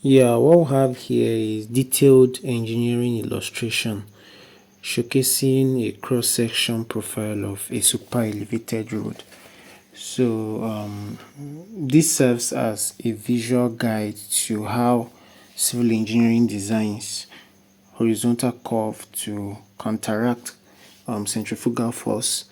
Yeah, what we have here is detailed engineering illustration showcasing a cross-section profile of a super elevated road. So this serves as a visual guide to how civil engineering designs horizontal curve to counteract centrifugal force.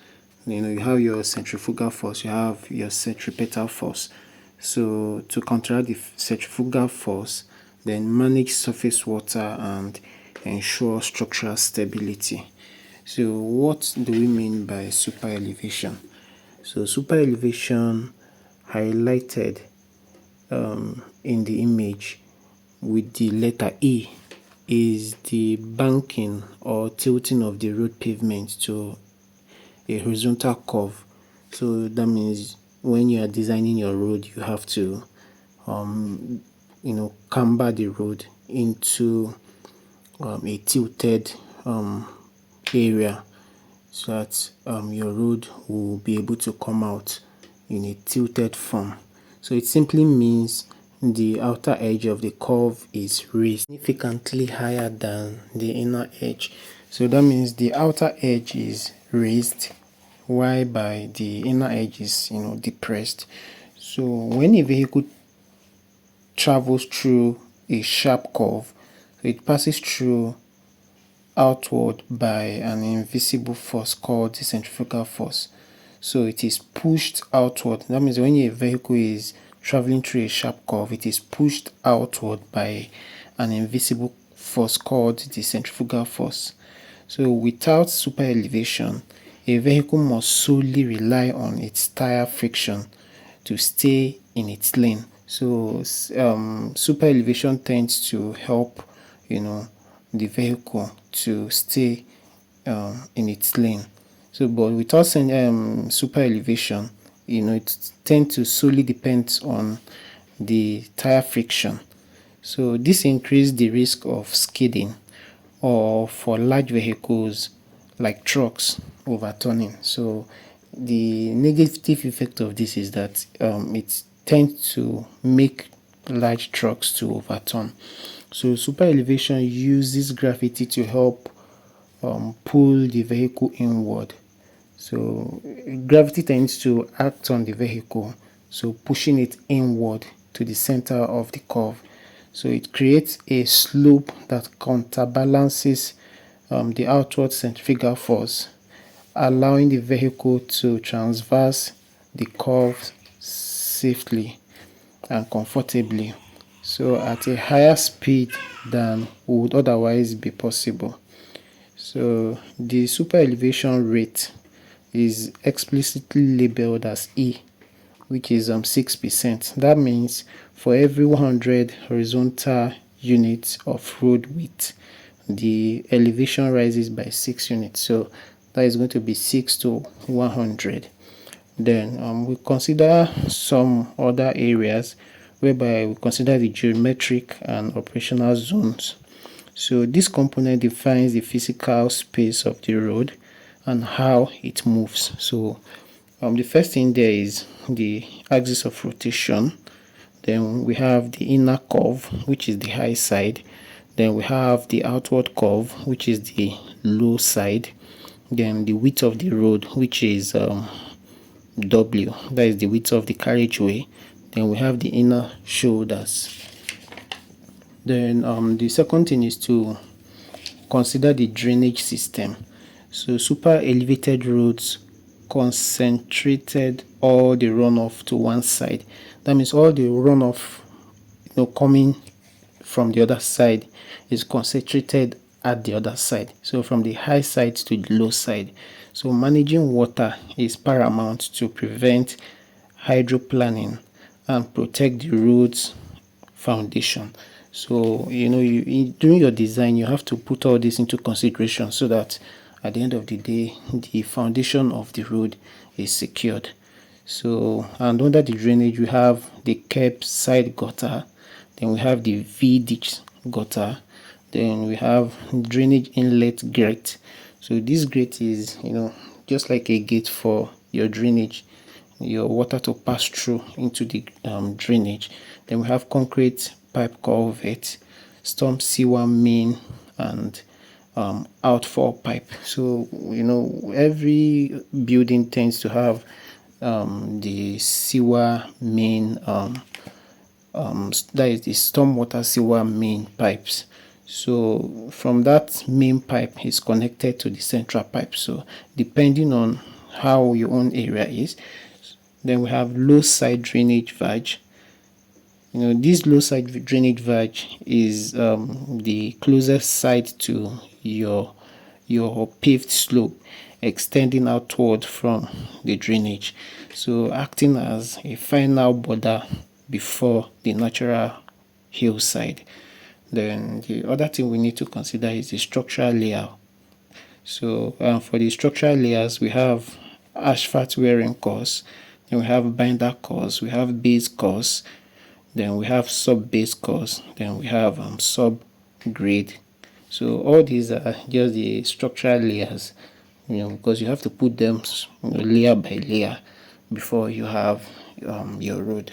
You have your centrifugal force, you have your centripetal force. So to counteract the centrifugal force, then manage surface water and ensure structural stability. So what do we mean by super elevation? So super elevation highlighted in the image with the letter E is the banking or tilting of the road pavement to a horizontal curve. So that means when you are designing your road, you have to camber the road into a tilted area so that your road will be able to come out in a tilted form. So it simply means the outer edge of the curve is raised significantly higher than the inner edge. So that means the outer edge is raised while by the inner edge is depressed. So when a vehicle travels through a sharp curve, it passes through outward by an invisible force called the centrifugal force. So it is pushed outward. That means when a vehicle is traveling through a sharp curve, it is pushed outward by an invisible force called the centrifugal force. So without super elevation, a vehicle must solely rely on its tire friction to stay in its lane. So super elevation tends to help the vehicle to stay in its lane. So but without super elevation, it tends to solely depend on the tire friction. So this increases the risk of skidding or for large vehicles like trucks overturning. So the negative effect of this is that it tends to make large trucks to overturn. So super elevation uses gravity to help pull the vehicle inward. So gravity tends to act on the vehicle, so pushing it inward to the center of the curve. So it creates a slope that counterbalances the outward centrifugal force, allowing the vehicle to transverse the curve safely and comfortably, so at a higher speed than would otherwise be possible. So the super elevation rate is explicitly labeled as E, which is 6%. That means for every 100 horizontal units of road width, the elevation rises by 6 units. So that is going to be 6 to 100. Then we consider some other areas whereby we consider the geometric and operational zones. So this component defines the physical space of the road and how it moves. So the first thing there is the axis of rotation. Then we have the inner curve, which is the high side. Then we have the outward curve, which is the low side. Then the width of the road, which is W, that is the width of the carriageway. Then we have the inner shoulders. Then the second thing is to consider the drainage system. So super elevated roads concentrated all the runoff to one side. That means all the runoff coming from the other side is concentrated at the other side. So from the high side to the low side. So managing water is paramount to prevent hydroplaning and protect the road's foundation. So during your design, you have to put all this into consideration so that at the end of the day, the foundation of the road is secured. So, and under the drainage, we have the curb side gutter, then we have the V-ditch gutter, then we have drainage inlet grate. So this grate is just like a gate for your drainage, your water to pass through into the drainage. Then we have concrete pipe culvert, storm sewer main, and outfall pipe. So every building tends to have the sewer main, that is the stormwater sewer main pipes. So from that main pipe is connected to the central pipe. So depending on how your own area is, then we have low side drainage valve. This low side drainage valve is the closest side to your paved slope, extending outward from the drainage, so acting as a final border before the natural hillside. Then the other thing we need to consider is the structural layer. So for the structural layers, we have asphalt wearing course, then we have binder course, we have base course, then we have sub base course, then we have sub grade. So all these are just the structural layers, because you have to put them layer by layer before you have your road.